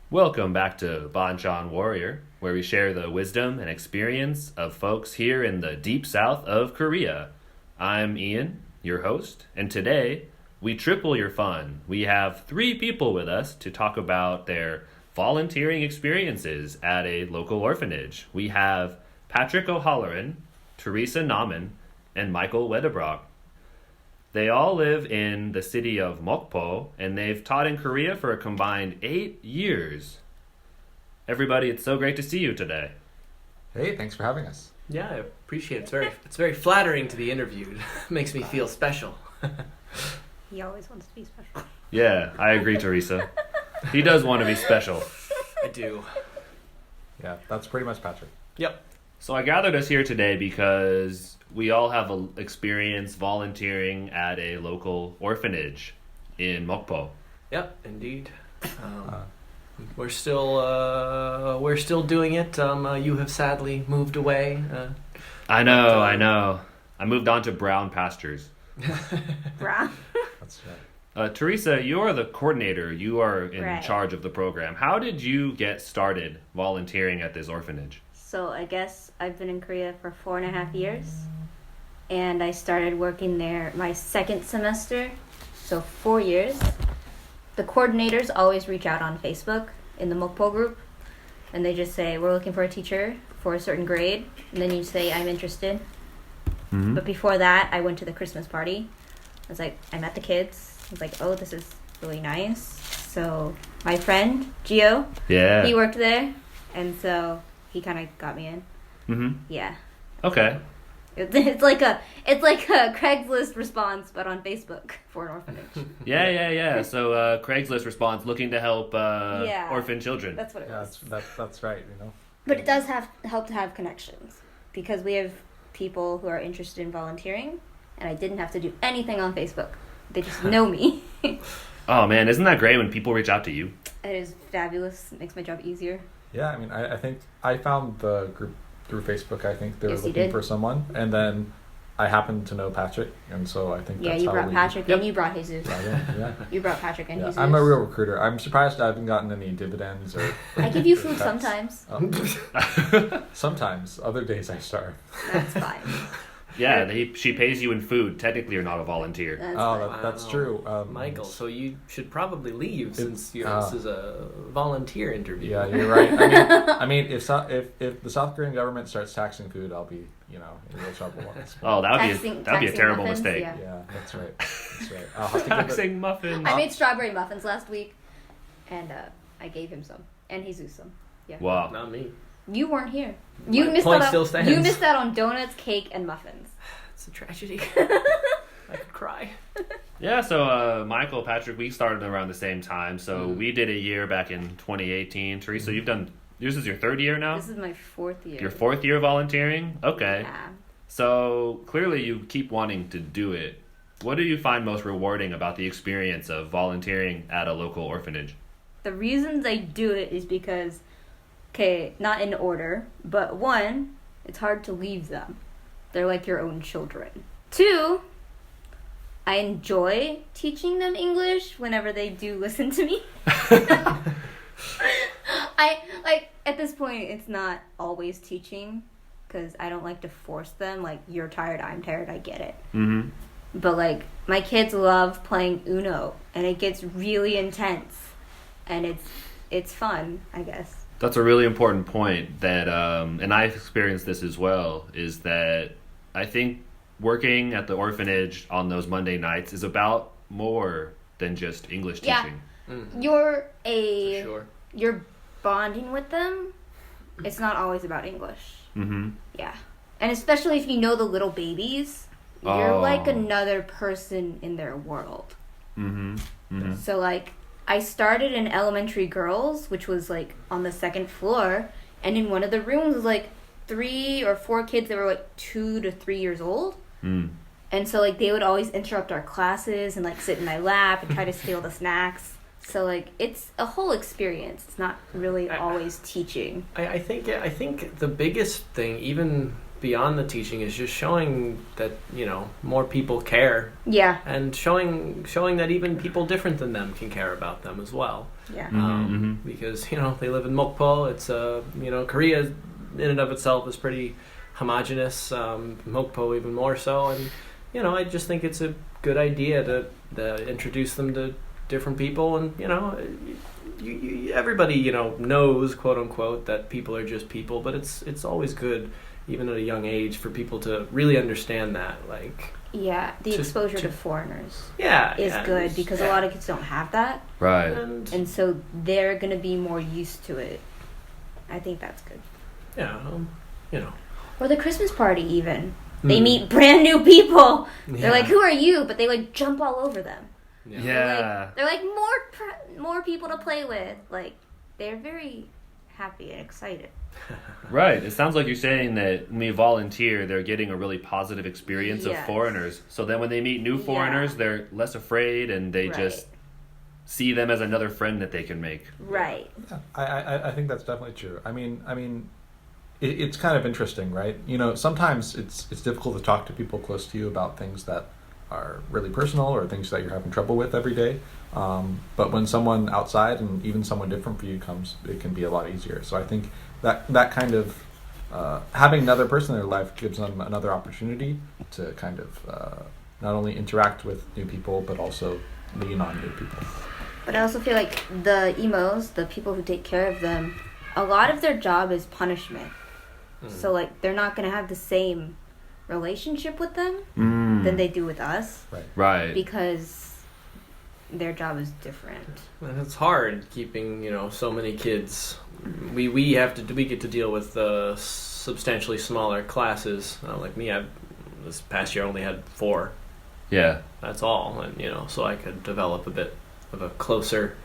Welcome back to Banchan Warrior, where we share the wisdom and experience of folks here in the deep south of Korea. I'm Ian, your host, and today we triple your fun. We have three people with us to talk about their volunteering experiences at a local orphanage. We have Patrick O'Halloran, Theresa Naumann, and Michael Wedebrock. They all live in the city of Mokpo, and they've taught in Korea for a combined 8 years. Everybody, it's so great to see you today. Hey, thanks for having us. Yeah, I appreciate it. It's very flattering to be interviewed. Makes me feel special. He always wants to be special. Yeah, I agree, Theresa. He does want to be special. I do. Yeah, that's pretty much Patrick. Yep. So I gathered us here today because we all have experience volunteering at a local orphanage in Mokpo. Yep, indeed. We're still doing it. You have sadly moved away. I know. I moved on to brown pastures. Brown? That's right. Theresa, you are the coordinator. You are in charge of the program. How did you get started volunteering at this orphanage? So I guess I've been in Korea for 4.5 years, and I started working there my second semester, so 4 years. The coordinators always reach out on Facebook in the Mokpo group, and they just say, we're looking for a teacher for a certain grade, and then you say, I'm interested. Mm-hmm. But before that, I went to the Christmas party. I met the kids. I was like, oh, this is really nice. So my friend, Gio, he worked there, and so he kind of got me in. Mm-hmm. Yeah. Okay. It's like a Craigslist response, but on Facebook for an orphanage. Yeah. So Craigslist response looking to help orphan children. That's what it was. That's right. But it does help to have connections, because we have people who are interested in volunteering, and I didn't have to do anything on Facebook. They just know me. Oh man, isn't that great when people reach out to you? It is fabulous. It makes my job easier. Yeah, I mean, I think I found the group through Facebook. I think they were Yes, you looking did. for someone, and then I happened to know Patrick, and so I think that's You how brought we... Patrick, Yep. and you brought Jesus. Yeah. You brought Patrick and Yeah, Jesus. I'm a real recruiter. I'm surprised I haven't gotten any dividends or... I give you or food checks. sometimes. Sometimes. Other days I starve. That's fine. Yeah, she pays you in food. Technically, you're not a volunteer. That's fine. That's Wow. true. Michael, so you should probably leave since this is a volunteer interview. Yeah, you're right. I mean, if the South Korean government starts taxing food, I'll be, in real trouble. Oh, that would be a Taxing terrible muffins, mistake. yeah. Yeah, that's right. I'll have to give it... Taxing muffins. I made strawberry muffins last week, and I gave him some, and Jesus some. Yeah. Wow. Not me. You weren't here. My point still stands. You missed out on donuts, cake, and muffins. It's a tragedy. I could cry. Yeah, so Michael, Patrick, we started around the same time. So Mm. we did a year back in 2018. Teresa, you've done... This is your third year now? This is my 4th year. Your 4th year volunteering? Okay. Yeah. So clearly you keep wanting to do it. What do you find most rewarding about the experience of volunteering at a local orphanage? The reasons I do it is because, not in order, but 1, it's hard to leave them. They're like your own children. 2, I enjoy teaching them English whenever they do listen to me. At this point, it's not always teaching, because I don't like to force them. Like, you're tired, I'm tired, I get it. Mm-hmm. But, my kids love playing Uno, and it gets really intense, and it's fun, I guess. That's a really important point that, and I've experienced this as well, is that I think working at the orphanage on those Monday nights is about more than just English teaching. You're For sure. you're bonding with them. It's not always about English. Mm-hmm. Yeah. And especially if you know the little babies, you're Oh. like another person in their world. Mm-hmm. Mm-hmm. So, I started in elementary girls, which was, on the 2nd floor, and in one of the rooms was, 3 or 4 kids that were, 2 to 3 years old. Mm. And so, they would always interrupt our classes and, sit in my lap and try to steal the snacks. So, it's a whole experience. It's not really always teaching. I think the biggest thing, even beyond the teaching is just showing that more people care, Yeah. and showing that even people different than them can care about them as well. Yeah. Because they live in Mokpo. It's Korea in and of itself is pretty homogenous. Mokpo even more so, and I just think it's a good idea to introduce them to different people, and everybody knows, quote unquote, that people are just people, but it's always good, even at a young age, for people to really understand that, like. Yeah, the exposure to foreigners is yeah, good because a lot of kids don't have that. Right. And so they're going to be more used to it. I think that's good. Yeah, Or the Christmas party even. They meet brand new people. Yeah. They're like, who are you? But they like jump all over them. Yeah. They're like more people to play with. Like, they're very happy and excited. Right. It sounds like you're saying that when we volunteer, they're getting a really positive experience of foreigners. So then when they meet new foreigners, they're less afraid and they just see them as another friend that they can make. Right. Yeah, I think that's definitely true. I mean, it's kind of interesting, right? Sometimes it's difficult to talk to people close to you about things that are really personal or things that you're having trouble with every day. But when someone outside and even someone different for you comes, it can be a lot easier. So I think that kind of having another person in their life gives them another opportunity to kind of not only interact with new people, but also lean on new people. But I also feel like the emos, the people who take care of them, a lot of their job is punishment. So like they're not going to have the same relationship with them than they do with us. Right. Because their job is different. And it's hard keeping, so many kids. We get to deal with substantially smaller classes. Like me, this past year I only had 4. Yeah. That's all, and so I could develop a bit of a closer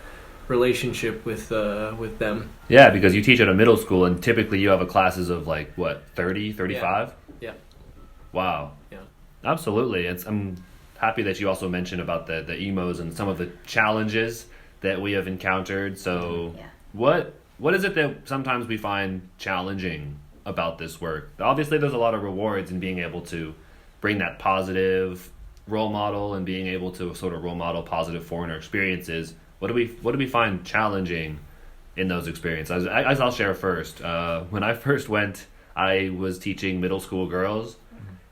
relationship with them. Yeah, because you teach at a middle school and typically you have classes of like what, 30, 35? Yeah. Wow. Yeah. Absolutely. I'm happy that you also mentioned about the emos and some of the challenges that we have encountered. So what is it that sometimes we find challenging about this work? Obviously there's a lot of rewards in being able to bring that positive role model and being able to sort of role model positive foreigner experiences. What do we find challenging in those experiences? As I'll share first. When I first went, I was teaching middle school girls,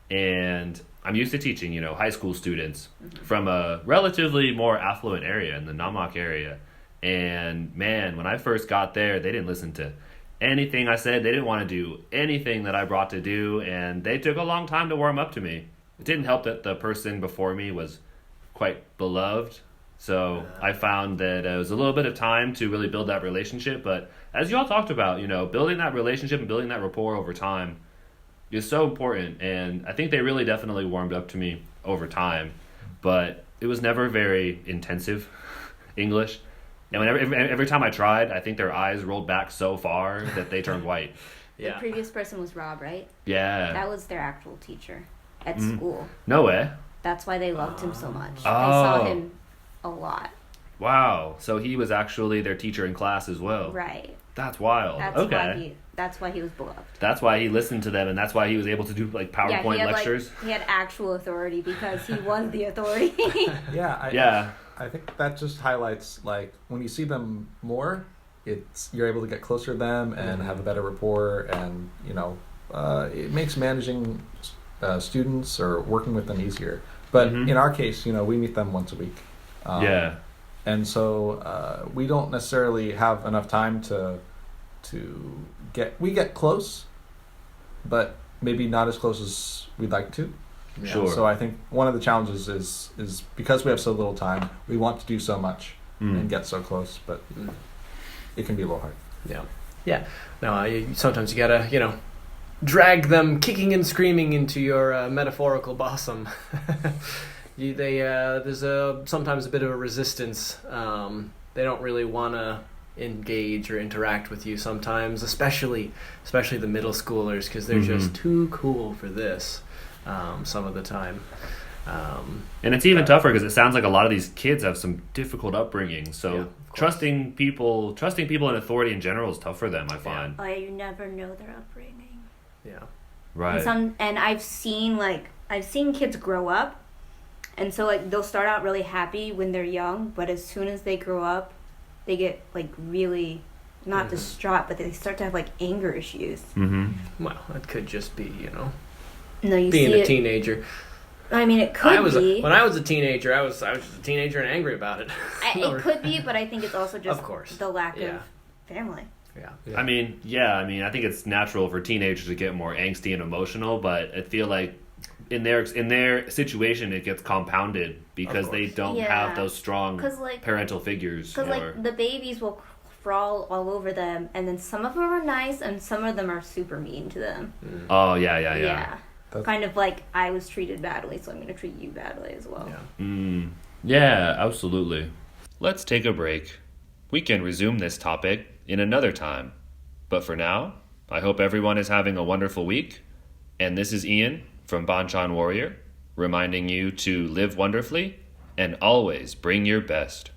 and I'm used to teaching, high school students from a relatively more affluent area in the Naumann area. And man, when I first got there, they didn't listen to anything I said. They didn't want to do anything that I brought to do, and they took a long time to warm up to me. It didn't help that the person before me was quite beloved. So I found that it was a little bit of time to really build that relationship. But as you all talked about, building that relationship and building that rapport over time is so important. And I think they really definitely warmed up to me over time. But it was never very intensive English. And every time I tried, I think their eyes rolled back so far that they turned white. The previous person was Rob, right? Yeah. That was their actual teacher at school. No way. That's why they loved him so much. They Oh. saw him a lot. Wow. So he was actually their teacher in class as well. Right. That's wild. That's why he was beloved. That's why he listened to them, and that's why he was able to do like PowerPoint lectures. He had actual authority because he was the authority. I think that just highlights, like, when you see them more, you're able to get closer to them and have a better rapport, and it makes managing students or working with them easier. But in our case, we meet them once a week. And so we don't necessarily have enough time to get close, but maybe not as close as we'd like to. Sure. So I think one of the challenges is because we have so little time, we want to do so much and get so close, but it can be a little hard. Yeah. No, sometimes you gotta, drag them kicking and screaming into your metaphorical bosom. There's sometimes a bit of a resistance. They don't really want to engage or interact with you sometimes, especially the middle schoolers, because they're just too cool for this some of the time. And it's even tougher because it sounds like a lot of these kids have some difficult upbringing. So trusting people in authority in general is tough for them, I find. Oh, you never know their upbringing. Yeah. Right. And I've seen kids grow up, and so like they'll start out really happy when they're young, but as soon as they grow up, they get like really not distraught, but they start to have like anger issues. Mm-hmm. Well, it could just be, No, you being see a teenager. I mean, it could be. When I was a teenager, I was just a teenager and angry about it. It could be, but I think it's also just Of course. the lack of family. Yeah. I mean, I think it's natural for teenagers to get more angsty and emotional, but I feel like in their situation it gets compounded because they don't have those strong parental figures. Because like the babies will crawl all over them, and then some of them are nice, and some of them are super mean to them. Oh yeah. Kind of like I was treated badly, so I'm going to treat you badly as well. Yeah, absolutely. Let's take a break. We can resume this topic in another time. But for now, I hope everyone is having a wonderful week. And this is Ian from Banchan Warrior, reminding you to live wonderfully and always bring your best.